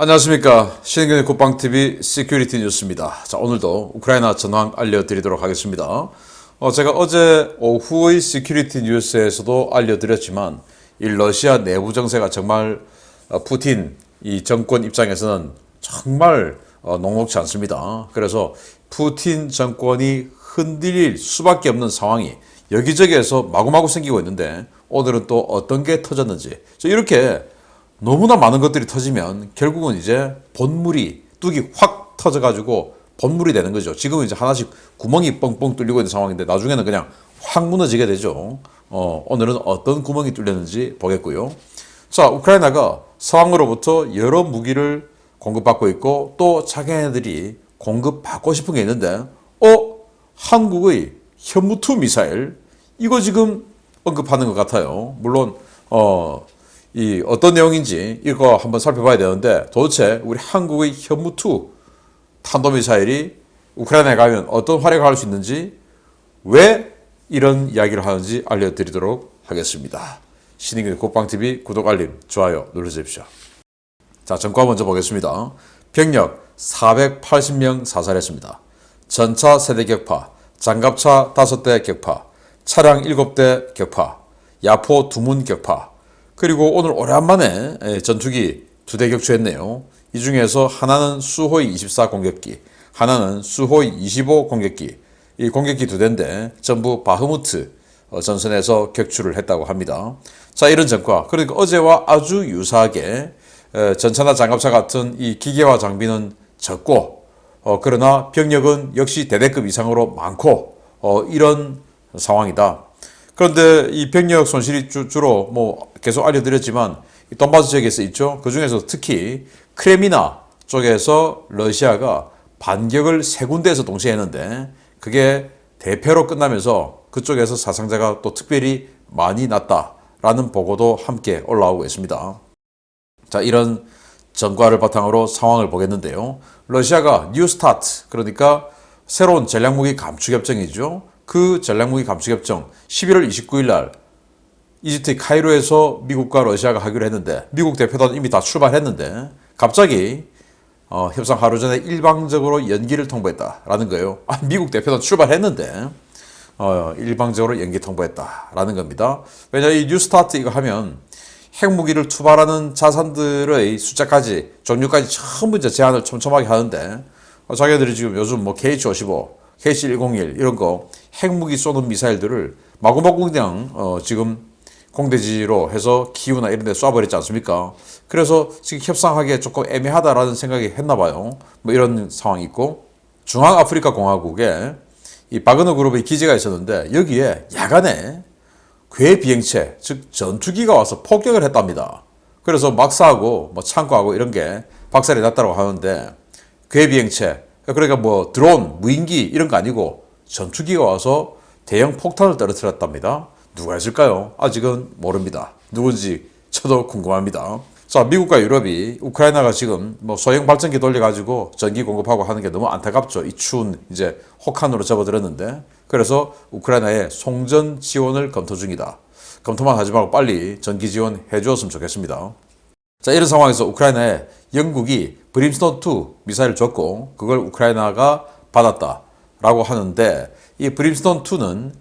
안녕하십니까. 신인근의 굿방TV 시큐리티 뉴스입니다. 자, 오늘도 우크라이나 전황 알려드리도록 하겠습니다. 제가 어제 오후의 시큐리티 뉴스에서도 알려드렸지만 이 러시아 내부 정세가 정말 푸틴 이 정권 입장에서는 정말 녹록지 않습니다. 그래서 푸틴 정권이 흔들릴 수밖에 없는 상황이 여기저기에서 마구마구 생기고 있는데 오늘은 또 어떤 게 터졌는지 이렇게 너무나 많은 것들이 터지면 결국은 이제 본물이 뚝이 확 터져가지고 본물이 되는 거죠. 지금은 이제 하나씩 구멍이 뻥뻥 뚫리고 있는 상황인데 나중에는 그냥 확 무너지게 되죠. 오늘은 어떤 구멍이 뚫렸는지 보겠고요. 자, 우크라이나가 서방으로부터 여러 무기를 공급받고 있고 또 자기네들이 공급받고 싶은 게 있는데 한국의 현무2 미사일 이거 지금 언급하는 것 같아요. 물론 이 어떤 내용인지 이거 한번 살펴봐야 되는데 도대체 우리 한국의 현무2 탄도미사일이 우크라이나에 가면 어떤 활약을 할 수 있는지 왜 이런 이야기를 하는지 알려드리도록 하겠습니다. 신인근의 굿방TV 구독, 알림, 좋아요 눌러주십시오. 자, 전과 먼저 보겠습니다. 병력 480명 사살했습니다. 전차 세대 격파, 장갑차 5대 격파, 차량 7대 격파, 야포 두문 격파, 그리고 오늘 오랜만에 전투기 2대 격추했네요. 이 중에서 하나는 수호이 24 공격기, 하나는 수호이 25 공격기, 이 공격기 2대인데 전부 바흐무트 전선에서 격추를 했다고 합니다. 자, 이런 전과, 그러니까 어제와 아주 유사하게 전차나 장갑차 같은 이 기계화 장비는 적고 그러나 병력은 역시 대대급 이상으로 많고 이런 상황이다. 그런데 이 병력 손실이 주로 뭐 계속 알려드렸지만 돈바스 지역에서 있죠. 그 중에서 특히 크레미나 쪽에서 러시아가 반격을 3군데에서 동시에 했는데 그게 대패로 끝나면서 그쪽에서 사상자가 또 특별히 많이 났다라는 보고도 함께 올라오고 있습니다. 자, 이런 전과를 바탕으로 상황을 보겠는데요. 러시아가 뉴스타트, 그러니까 새로운 전략무기 감축협정이죠. 그 전략무기 감축협정 11월 29일 날 이집트 카이로에서 미국과 러시아가 하기로 했는데 미국 대표단은 이미 다 출발했는데 갑자기 협상 하루 전에 일방적으로 연기를 통보했다라는 거예요. 미국 대표단 출발했는데 일방적으로 연기 통보했다라는 겁니다. 왜냐하면 이 뉴스타트 이거 하면 핵무기를 투발하는 자산들의 숫자까지 종류까지 전부 이제 제한을 촘촘하게 하는데 자기들이 지금 요즘 뭐 KH-55, KC-101 이런 거 핵무기 쏘는 미사일들을 마구마구 그냥 지금 공대지로 해서 기후나 이런 데 쏴버렸지 않습니까? 그래서 지금 협상하기에 조금 애매하다라는 생각이 했나 봐요. 뭐 이런 상황이 있고 중앙아프리카 공화국에 이 바그너 그룹의 기지가 있었는데 여기에 야간에 괴 비행체, 즉 전투기가 와서 폭격을 했답니다. 그래서 막사하고 뭐 창고하고 이런 게 박살이 났다고 하는데 괴 비행체, 그러니까 뭐 드론, 무인기 이런 거 아니고 전투기가 와서 대형 폭탄을 떨어뜨렸답니다. 누가 했을까요? 아직은 모릅니다. 누군지 저도 궁금합니다. 자, 미국과 유럽이 우크라이나가 지금 뭐 소형 발전기 돌려가지고 전기 공급하고 하는 게 너무 안타깝죠. 이 추운 이제 혹한으로 접어들었는데 그래서 우크라이나에 송전 지원을 검토 중이다. 검토만 하지 말고 빨리 전기 지원 해주었으면 좋겠습니다. 자, 이런 상황에서 우크라이나에 영국이 브림스톤2 미사일을 줬고 그걸 우크라이나가 받았다라고 하는데 이 브림스톤2는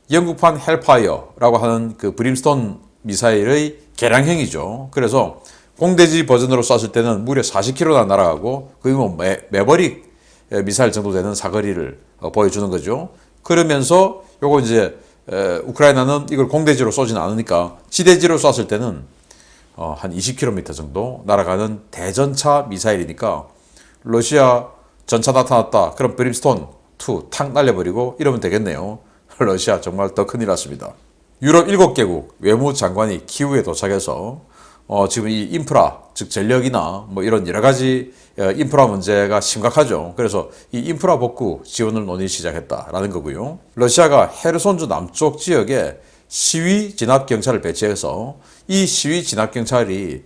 영국판 헬파이어라고 하는 그 브림스톤 미사일의 개량형이죠. 그래서 공대지 버전으로 쐈을 때는 무려 40km나 날아가고 거의 뭐 매버릭 미사일 정도 되는 사거리를 보여주는 거죠. 그러면서 요거 이제 우크라이나는 이걸 공대지로 쏘지는 않으니까 지대지로 쐈을 때는 한 20km 정도 날아가는 대전차 미사일이니까 러시아 전차 나타났다. 그럼 브림스톤 2 탁 날려버리고 이러면 되겠네요. 러시아 정말 더 큰일 났습니다. 유럽 7개국 외무장관이 키우에 도착해서 지금 이 인프라, 즉 전력이나 뭐 이런 여러 가지 인프라 문제가 심각하죠. 그래서 이 인프라 복구 지원을 논의 시작했다라는 거고요. 러시아가 헤르손주 남쪽 지역에 시위 진압 경찰을 배치해서 이 시위 진압 경찰이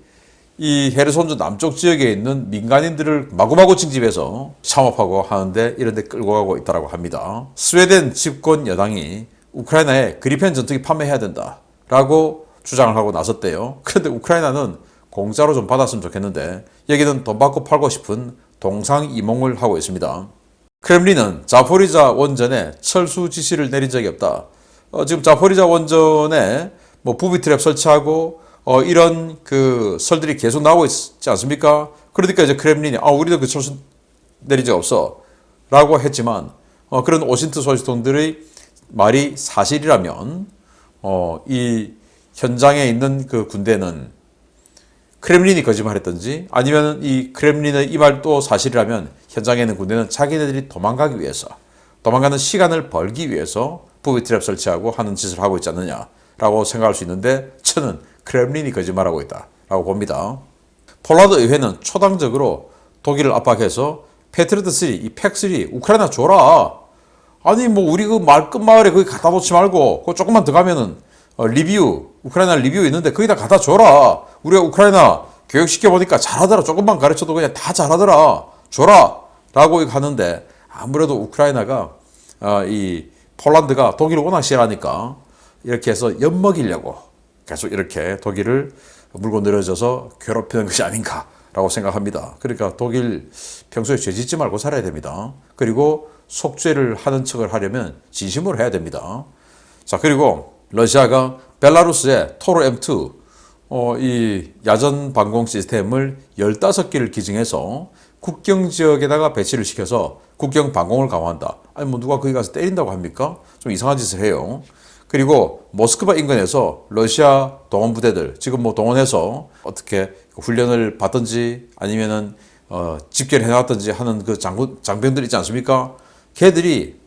이 헤르손주 남쪽 지역에 있는 민간인들을 마구마구 징집해서 참업하고 하는데 이런 데 끌고 가고 있다고 합니다. 스웨덴 집권 여당이 우크라이나에 그리펜 전투기 판매해야 된다라고 주장을 하고 나섰대요. 그런데 우크라이나는 공짜로 좀 받았으면 좋겠는데 여기는 돈 받고 팔고 싶은 동상이몽을 하고 있습니다. 크렘린은 자포리자 원전에 철수 지시를 내린 적이 없다. 지금 자포리자 원전에 뭐 부비 트랩 설치하고 이런 그 설들이 계속 나오고 있지 않습니까? 그러니까 이제 크렘린이 우리도 그 철수 내린 적 없어 라고 했지만 그런 오신트 소식통들의 말이 사실이라면 이 현장에 있는 그 군대는 크렘린이 거짓말했던지 아니면 이 크렘린의 이 말도 사실이라면 현장에 있는 군대는 자기네들이 도망가기 위해서 도망가는 시간을 벌기 위해서 부비 트랩 설치하고 하는 짓을 하고 있지 않느냐라고 생각할 수 있는데 저는 크렘린이 거짓말하고 있다라고 봅니다. 폴란드 의회는 초당적으로 독일을 압박해서 패트리어트 3, 이 팩3 우크라이나 줘라. 아니 뭐 우리 그 끝마을에 거기 갖다 놓지 말고 그거 조금만 더 가면은 리비우 우크라이나 리비우 있는데 거기다 갖다 줘라. 우리가 우크라이나 교육시켜 보니까 잘하더라. 조금만 가르쳐도 그냥 다 잘하더라. 줘라 라고 하는데 아무래도 우크라이나가 이 폴란드가 독일을 워낙 싫어하니까 이렇게 해서 엿먹이려고 계속 이렇게 독일을 물고 늘어져서 괴롭히는 것이 아닌가라고 생각합니다. 그러니까 독일 평소에 죄 짓지 말고 살아야 됩니다. 그리고 속죄를 하는 척을 하려면 진심으로 해야 됩니다. 자, 그리고 러시아가 벨라루스의 토르 M2 이 야전 방공 시스템을 15개를 기증해서 국경 지역에다가 배치를 시켜서 국경 방공을 강화한다. 아니 뭐 누가 거기 가서 때린다고 합니까? 좀 이상한 짓을 해요. 그리고 모스크바 인근에서 러시아 동원 부대들 지금 뭐 동원해서 어떻게 훈련을 받든지 아니면은 집결해 놨든지 하는 그 장병들 있지 않습니까? 걔들이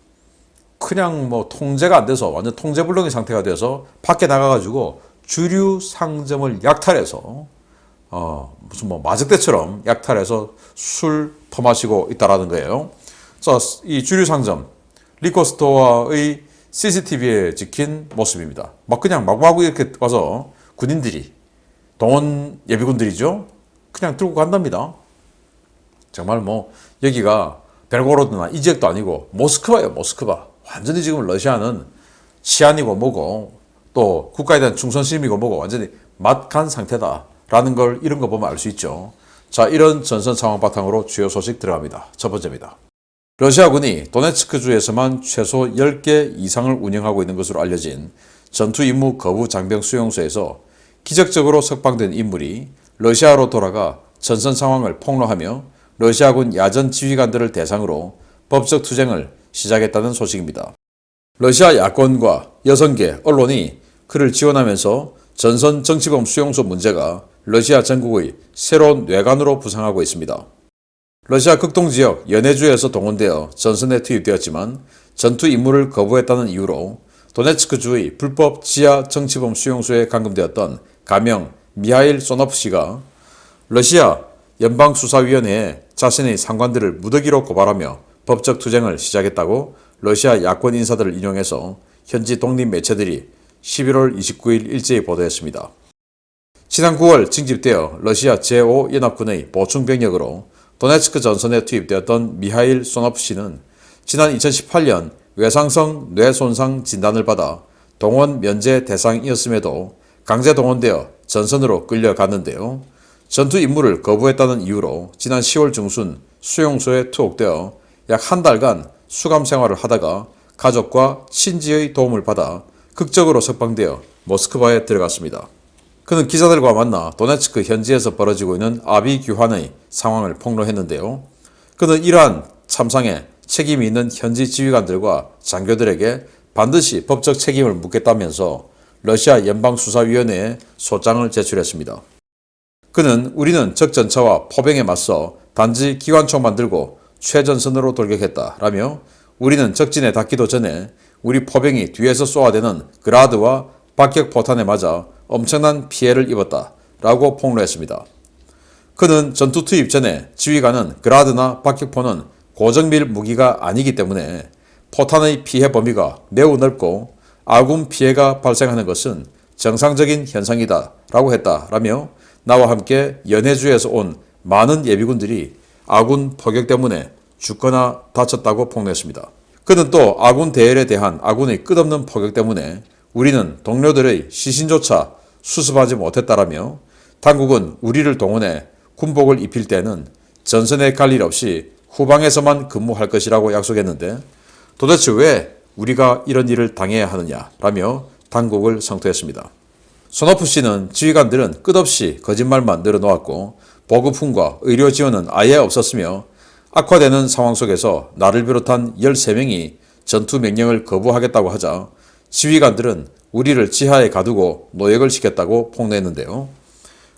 그냥 뭐 통제가 안 돼서 완전 통제불능의 상태가 돼서 밖에 나가가지고 주류 상점을 약탈해서 무슨 뭐 마적대처럼 약탈해서 술 퍼마시고 있다라는 거예요. 자, 이 주류 상점 리코스토어의 CCTV에 찍힌 모습입니다. 막 그냥 마구마구 이렇게 와서 군인들이 동원 예비군들이죠. 그냥 들고 간답니다. 정말 뭐 여기가 벨고로드나 이 지역도 아니고 모스크바예요. 모스크바. 완전히 지금 러시아는 치안이고 뭐고 또 국가에 대한 충성심이고 뭐고 완전히 맛간 상태다라는 걸 이런 거 보면 알 수 있죠. 자, 이런 전선 상황 바탕으로 주요 소식 들어갑니다. 첫 번째입니다. 러시아군이 도네츠크주에서만 최소 10개 이상을 운영하고 있는 것으로 알려진 전투 임무 거부 장병 수용소에서 기적적으로 석방된 인물이 러시아로 돌아가 전선 상황을 폭로하며 러시아군 야전 지휘관들을 대상으로 법적 투쟁을 시작했다는 소식입니다. 러시아 야권과 여성계, 언론이 그를 지원하면서 전선 정치범 수용소 문제가 러시아 전국의 새로운 뇌관으로 부상하고 있습니다. 러시아 극동지역 연해주에서 동원되어 전선에 투입되었지만 전투 임무를 거부했다는 이유로 도네츠크주의 불법 지하 정치범 수용소에 감금되었던 가명 미하일 소노프 씨가 러시아 연방수사위원회에 자신의 상관들을 무더기로 고발하며 법적 투쟁을 시작했다고 러시아 야권 인사들을 인용해서 현지 독립 매체들이 11월 29일 일제히 보도했습니다. 지난 9월 징집되어 러시아 제5연합군의 보충병력으로 도네츠크 전선에 투입되었던 미하일 소노프 씨는 지난 2018년 외상성 뇌손상 진단을 받아 동원 면제 대상이었음에도 강제 동원되어 전선으로 끌려갔는데요. 전투 임무를 거부했다는 이유로 지난 10월 중순 수용소에 투옥되어 약 한 달간 수감 생활을 하다가 가족과 친지의 도움을 받아 극적으로 석방되어 모스크바에 들어갔습니다. 그는 기자들과 만나 도네츠크 현지에서 벌어지고 있는 아비 규환의 상황을 폭로했는데요. 그는 이러한 참상에 책임이 있는 현지 지휘관들과 장교들에게 반드시 법적 책임을 묻겠다면서 러시아 연방수사위원회에 소장을 제출했습니다. 그는 우리는 적전차와 포병에 맞서 단지 기관총만 들고 최전선으로 돌격했다라며 우리는 적진에 닿기도 전에 우리 포병이 뒤에서 쏘아대는 그라드와 박격포탄에 맞아 엄청난 피해를 입었다라고 폭로했습니다. 그는 전투 투입 전에 지휘관은 그라드나 박격포는 고정밀 무기가 아니기 때문에 포탄의 피해 범위가 매우 넓고 아군 피해가 발생하는 것은 정상적인 현상이다 라고 했다라며 나와 함께 연해주에서 온 많은 예비군들이 아군 포격 때문에 죽거나 다쳤다고 폭로했습니다. 그는 또 아군 대열에 대한 아군의 끝없는 포격 때문에 우리는 동료들의 시신조차 수습하지 못했다라며 당국은 우리를 동원해 군복을 입힐 때는 전선에 갈 일 없이 후방에서만 근무할 것이라고 약속했는데 도대체 왜 우리가 이런 일을 당해야 하느냐라며 당국을 성토했습니다. 손호프 씨는 지휘관들은 끝없이 거짓말만 늘어놓았고 보급품과 의료 지원은 아예 없었으며 악화되는 상황 속에서 나를 비롯한 13명이 전투 명령을 거부하겠다고 하자 지휘관들은 우리를 지하에 가두고 노역을 시켰다고 폭로했는데요.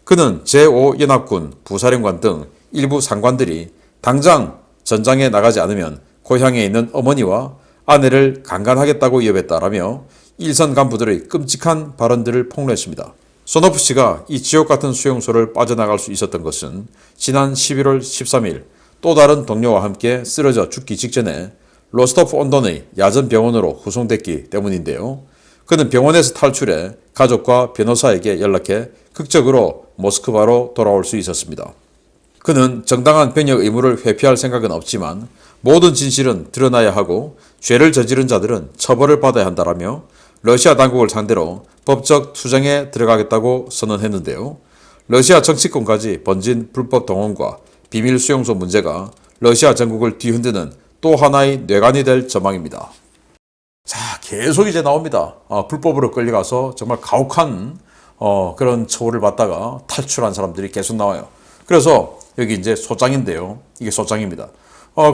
그는 제5연합군 부사령관 등 일부 상관들이 당장 전장에 나가지 않으면 고향에 있는 어머니와 아내를 강간하겠다고 위협했다라며 일선 간부들의 끔찍한 발언들을 폭로했습니다. 손호프 씨가 이 지옥 같은 수용소를 빠져나갈 수 있었던 것은 지난 11월 13일 또 다른 동료와 함께 쓰러져 죽기 직전에 로스토프 온돈의 야전 병원으로 후송됐기 때문인데요. 그는 병원에서 탈출해 가족과 변호사에게 연락해 극적으로 모스크바로 돌아올 수 있었습니다. 그는 정당한 병역 의무를 회피할 생각은 없지만 모든 진실은 드러나야 하고 죄를 저지른 자들은 처벌을 받아야 한다라며 러시아 당국을 상대로 법적 투쟁에 들어가겠다고 선언했는데요. 러시아 정치권까지 번진 불법 동원과 비밀 수용소 문제가 러시아 전국을 뒤흔드는 또 하나의 뇌관이 될 전망입니다. 자, 계속 이제 나옵니다. 불법으로 끌려가서 정말 가혹한 그런 처우를 받다가 탈출한 사람들이 계속 나와요. 그래서 여기 이제 소장인데요. 이게 소장입니다.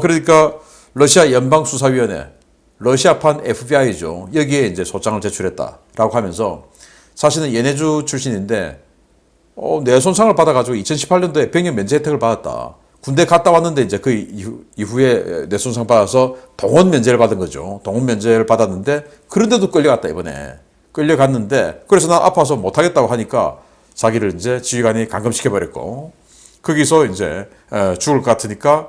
그러니까 러시아 연방수사위원회, 러시아판 FBI죠. 여기에 이제 소장을 제출했다라고 하면서 사실은 연해주 출신인데 뇌손상을 받아가지고 2018년도에 병역 면제 혜택을 받았다. 군대 갔다 왔는데 이제 그 이후에 뇌손상 받아서 동원 면제를 받은 거죠. 동원 면제를 받았는데 그런데도 끌려갔다 이번에. 끌려갔는데 그래서 난 아파서 못하겠다고 하니까 자기를 이제 지휘관이 감금시켜버렸고 거기서 이제 죽을 것 같으니까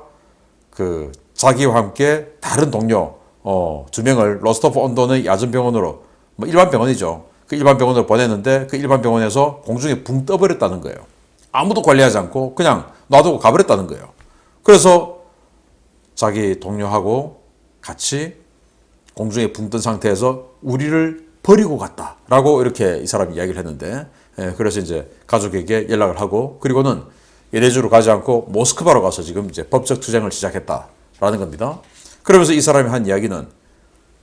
그 자기와 함께 다른 동료 2명을 로스토프 온돈의 야전병원으로 뭐 일반 병원이죠. 그 일반 병원으로 보냈는데 그 일반 병원에서 공중에 붕 떠버렸다는 거예요. 아무도 관리하지 않고 그냥 놔두고 가버렸다는 거예요. 그래서 자기 동료하고 같이 공중에 붕 뜬 상태에서 우리를 버리고 갔다라고 이렇게 이 사람이 이야기를 했는데 그래서 이제 가족에게 연락을 하고 그리고는 연해주로 가지 않고 모스크바로 가서 지금 이제 법적 투쟁을 시작했다라는 겁니다. 그러면서 이 사람이 한 이야기는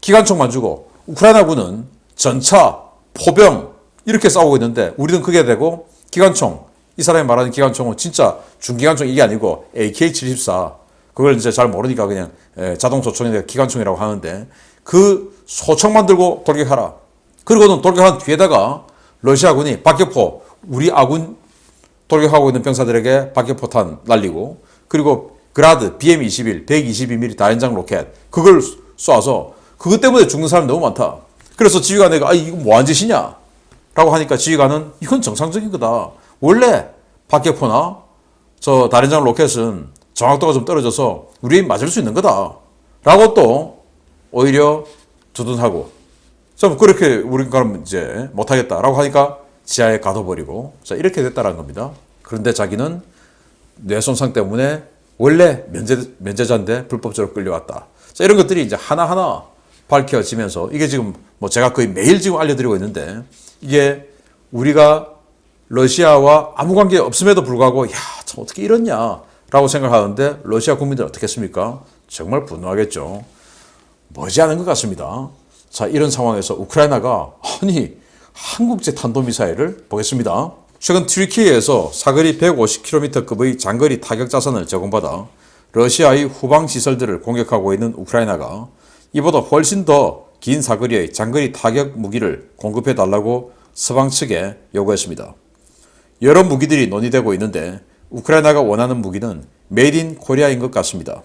기관총만 주고 우크라이나군은 전차, 포병 이렇게 싸우고 있는데 우리는 그게 되고 기관총, 이 사람이 말하는 기관총은 진짜 중기관총 이게 아니고 AK-74 그걸 이제 잘 모르니까 그냥 자동 소총인데 기관총이라고 하는데 그 소총만 들고 돌격하라. 그리고는 돌격한 뒤에다가 러시아군이 박격포, 우리 아군 돌격하고 있는 병사들에게 박격포탄 날리고 그리고 그라드, BM-21, 122mm 다연장 로켓 그걸 쏴서 그것 때문에 죽는 사람이 너무 많다. 그래서 지휘관에게 이거 뭐한 짓이냐? 라고 하니까 지휘관은 이건 정상적인 거다. 원래 박격포나 저 다연장 로켓은 정확도가 좀 떨어져서 우리에 맞을 수 있는 거다. 라고 또 오히려 두둔하고 좀 그렇게 우리가 그럼 이제 못하겠다라고 하니까 지하에 가둬버리고 자 이렇게 됐다라는 겁니다. 그런데 자기는 뇌손상 때문에 원래 면제자인데 불법적으로 끌려왔다. 자 이런 것들이 이제 하나하나 밝혀지면서 이게 지금 뭐 제가 거의 매일 지금 알려드리고 있는데 이게 우리가 러시아와 아무 관계 없음에도 불구하고 참 어떻게 이렇냐라고 생각하는데 러시아 국민들은 어떻겠습니까? 정말 분노하겠죠. 머지않은 것 같습니다. 자 이런 상황에서 우크라이나가 한국제 탄도미사일을 보겠습니다. 최근 튀르키예에서 사거리 150km급의 장거리 타격 자산을 제공받아 러시아의 후방 시설들을 공격하고 있는 우크라이나가 이보다 훨씬 더 긴 사거리의 장거리 타격 무기를 공급해달라고 서방 측에 요구했습니다. 여러 무기들이 논의되고 있는데 우크라이나가 원하는 무기는 메이드 인 코리아인 것 같습니다.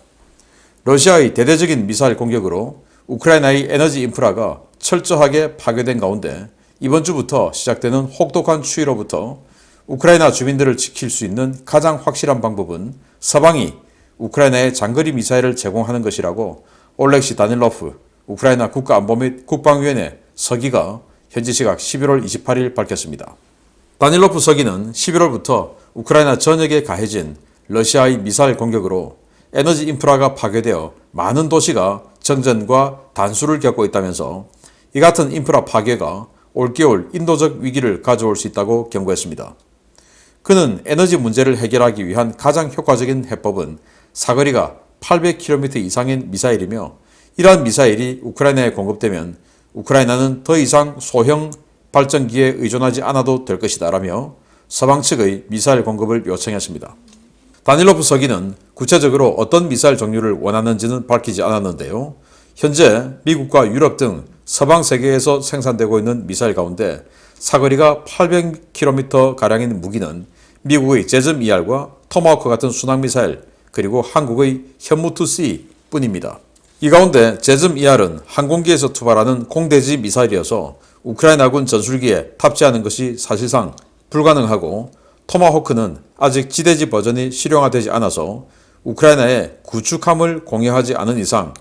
러시아의 대대적인 미사일 공격으로 우크라이나의 에너지 인프라가 철저하게 파괴된 가운데 이번 주부터 시작되는 혹독한 추위로부터 우크라이나 주민들을 지킬 수 있는 가장 확실한 방법은 서방이 우크라이나에 장거리 미사일을 제공하는 것이라고 올렉시 다닐로프 우크라이나 국가안보 및 국방위원회 서기가 현지 시각 11월 28일 밝혔습니다. 다닐로프 서기는 11월부터 우크라이나 전역에 가해진 러시아의 미사일 공격으로 에너지 인프라가 파괴되어 많은 도시가 정전과 단수를 겪고 있다면서 이 같은 인프라 파괴가 올겨울 인도적 위기를 가져올 수 있다고 경고했습니다. 그는 에너지 문제를 해결하기 위한 가장 효과적인 해법은 사거리가 800km 이상인 미사일이며 이러한 미사일이 우크라이나에 공급되면 우크라이나는 더 이상 소형 발전기에 의존하지 않아도 될 것이다 라며 서방 측의 미사일 공급을 요청했습니다. 다닐로프 서기는 구체적으로 어떤 미사일 종류를 원하는지는 밝히지 않았는데요. 현재 미국과 유럽 등 서방 세계에서 생산되고 있는 미사일 가운데 사거리가 800km가량인 무기는 미국의 제즘-2R과 토마호크 같은 순항미사일 그리고 한국의 현무2C 뿐입니다. 이 가운데 제즘-2R은 항공기에서 투발하는 공대지 미사일이어서 우크라이나군 전술기에 탑재하는 것이 사실상 불가능하고 토마호크는 아직 지대지 버전이 실용화되지 않아서 우크라이나에 구축함을 공유하지 않은 이상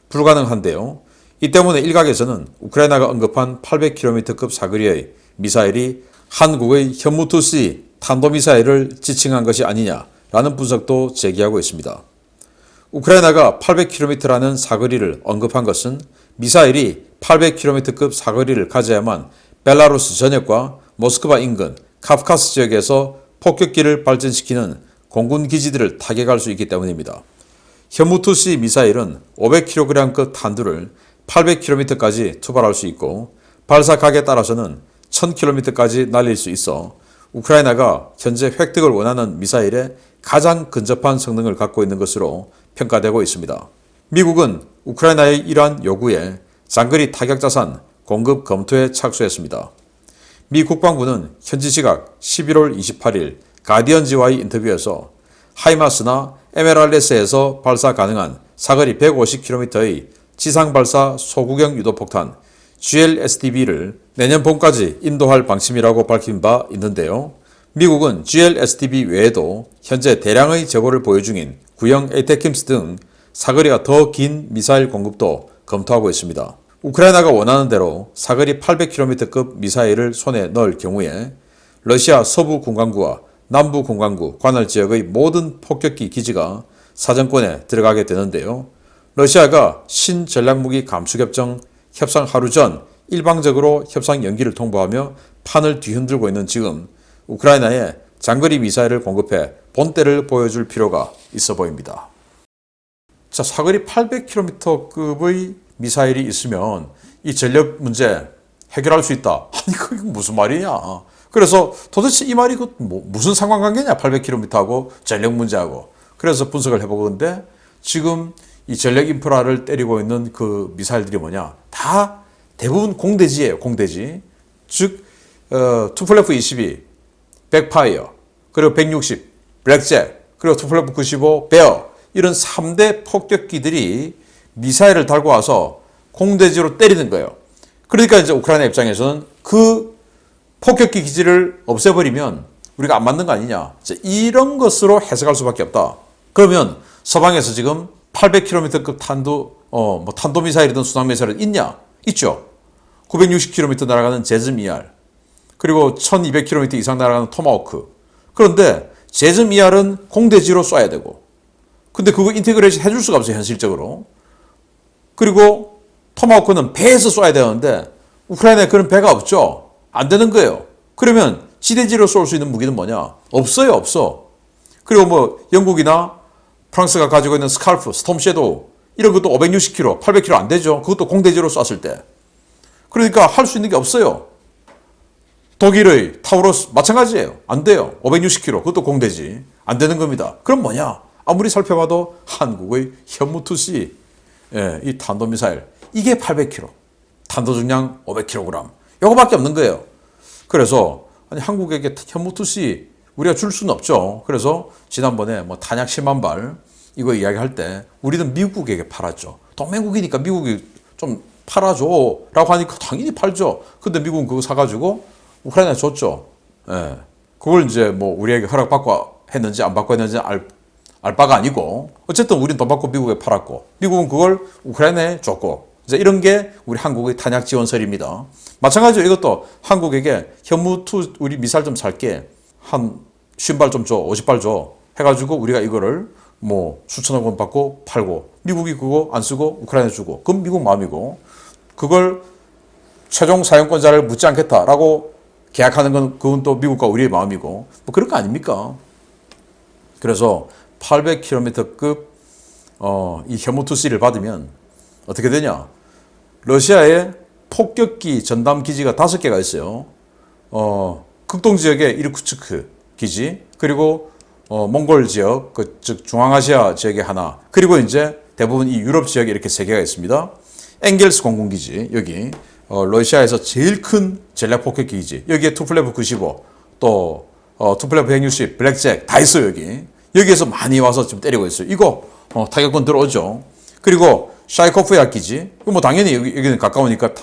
불가능한데요. 이 때문에 일각에서는 우크라이나가 언급한 800km급 사거리의 미사일이 한국의 현무2C 탄도미사일을 지칭한 것이 아니냐라는 분석도 제기하고 있습니다. 우크라이나가 800km라는 사거리를 언급한 것은 미사일이 800km급 사거리를 가져야만 벨라루스 전역과 모스크바 인근 카프카스 지역에서 폭격기를 발전시키는 공군 기지들을 타격할 수 있기 때문입니다. 현무2C 미사일은 500kg급 탄두를 800km까지 투발할 수 있고 발사각에 따라서는 1000km까지 날릴 수 있어 우크라이나가 현재 획득을 원하는 미사일에 가장 근접한 성능을 갖고 있는 것으로 평가되고 있습니다. 미국은 우크라이나의 이러한 요구에 장거리 타격자산 공급 검토에 착수했습니다. 미 국방부는 현지 시각 11월 28일 가디언지와의 인터뷰에서 하이마스나 MLRS에서 발사 가능한 사거리 150km의 지상발사 소구경 유도폭탄 GLSDB를 내년 봄까지 인도할 방침이라고 밝힌 바 있는데요. 미국은 GLSDB 외에도 현재 대량의 재고를 보유 중인 구형 에이테킴스 등 사거리가 더 긴 미사일 공급도 검토하고 있습니다. 우크라이나가 원하는 대로 사거리 800km급 미사일을 손에 넣을 경우에 러시아 서부 군강구와 남부 군강구 관할 지역의 모든 폭격기 기지가 사정권에 들어가게 되는데요. 러시아가 신전략무기 감축협정 협상 하루 전 일방적으로 협상 연기를 통보하며 판을 뒤흔들고 있는 지금 우크라이나에 장거리 미사일을 공급해 본때를 보여줄 필요가 있어 보입니다. 자, 사거리 800km급의 미사일이 있으면 이 전력 문제 해결할 수 있다. 아니, 그게 무슨 말이냐. 그래서 도대체 이 말이 무슨 상관관계냐. 800km하고 전력 문제하고. 그래서 분석을 해보건데 지금 이 전력 인프라를 때리고 있는 그 미사일들이 뭐냐. 다 대부분 공대지예요. 공대지. 즉 투플레프 22, 백파이어, 그리고 160, 블랙잭, 그리고 투플레프 95, 베어 이런 3대 폭격기들이 미사일을 달고 와서 공대지로 때리는 거예요. 그러니까 이제 우크라이나 입장에서는 그 폭격기 기지를 없애버리면 우리가 안 맞는 거 아니냐. 이런 것으로 해석할 수밖에 없다. 그러면 서방에서 지금 800km급 탄도미사일이든 순항미사일이든 있냐? 있죠. 960km 날아가는 제즘-2R 그리고 1200km 이상 날아가는 토마호크. 그런데 제즘-2R은 공대지로 쏴야 되고 근데 그거 인테그레이션 해줄 수가 없어요. 현실적으로. 그리고 토마호크는 배에서 쏴야 되는데 우크라이나에 그런 배가 없죠. 안 되는 거예요. 그러면 지대지로 쏠 수 있는 무기는 뭐냐? 없어요. 없어. 그리고 뭐 영국이나 프랑스가 가지고 있는 스칼프, 스톰 섀도우 이런 것도 560km, 800km 안 되죠. 그것도 공대지로 쐈을 때. 그러니까 할 수 있는 게 없어요. 독일의 타우러스 마찬가지예요. 안 돼요. 560km 그것도 공대지. 안 되는 겁니다. 그럼 뭐냐? 아무리 살펴봐도 한국의 현무2C 이 탄도미사일 이게 800km, 탄도중량 500kg 요거밖에 없는 거예요. 그래서 아니 한국에게 현무2C 우리가 줄 수는 없죠. 그래서 지난번에 뭐 탄약 10만 발 이거 이야기할 때 우리는 미국에게 팔았죠. 동맹국이니까 미국이 좀 팔아줘 라고 하니까 당연히 팔죠. 근데 미국은 그거 사가지고 우크라이나에 줬죠. 예. 그걸 이제 뭐 우리에게 허락받고 했는지 안 받고 했는지 알 바가 아니고 어쨌든 우리는 돈 받고 미국에 팔았고 미국은 그걸 우크라이나에 줬고 이제 이런 게 우리 한국의 탄약 지원설입니다. 마찬가지로 이것도 한국에게 현무2 우리 미사일 좀 살게 한 50발 좀 줘, 50발 줘 해가지고 우리가 이거를 뭐 수천억 원 받고 팔고 미국이 그거 안 쓰고 우크라이나 주고 그건 미국 마음이고 그걸 최종 사용권자를 묻지 않겠다라고 계약하는 건 그건 또 미국과 우리의 마음이고 뭐 그럴 거 아닙니까? 그래서 800km급 이 현무2C를 받으면 어떻게 되냐? 러시아에 폭격기 전담 기지가 5개가 있어요. 극동 지역에 이르쿠츠크 기지, 그리고 몽골 지역, 즉 중앙아시아 지역에 하나, 그리고 이제 대부분 이 유럽 지역에 이렇게 3개가 있습니다. 엥겔스 공군기지, 여기 러시아에서 제일 큰 전략 폭격기 기지, 여기에 투플레브 95, 또 투플레브 160, 블랙잭 다 있어요. 여기에서 많이 와서 지금 때리고 있어요. 이거 타격권 들어오죠. 그리고 샤이코프 약기지, 뭐 당연히 여기는 가까우니까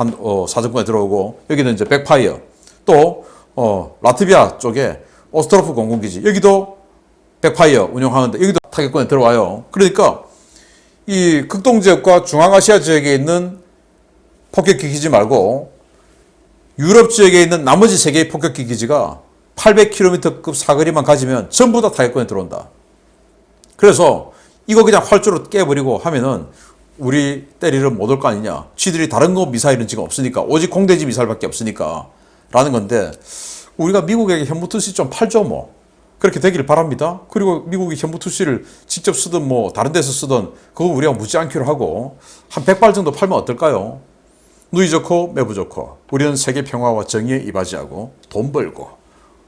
사정권에 들어오고, 여기는 이제 백파이어, 또 라트비아 쪽에 오스트로프 공군기지, 여기도 백파이어 운영하는데 여기도 타격권에 들어와요. 그러니까 이 극동 지역과 중앙아시아 지역에 있는 폭격기 기지 말고 유럽 지역에 있는 나머지 3개의 폭격기 기지가 800km급 사거리만 가지면 전부 다 타격권에 들어온다. 그래서 이거 그냥 활주로 깨버리고 하면은 우리 때리러 못 올 거 아니냐. 쥐들이 다른 거 미사일은 지금 없으니까, 오직 공대지 미사일밖에 없으니까 라는 건데, 우리가 미국에게 현무2C 좀 팔죠 뭐. 그렇게 되기를 바랍니다. 그리고 미국이 현무2C를 직접 쓰든 뭐 다른 데서 쓰든 그거 우리가 묻지 않기로 하고 한 100발 정도 팔면 어떨까요? 누이 좋고 매부 좋고 우리는 세계 평화와 정의에 이바지하고 돈 벌고,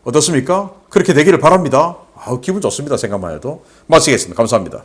어떻습니까? 그렇게 되기를 바랍니다. 기분 좋습니다. 생각만 해도. 마치겠습니다. 감사합니다.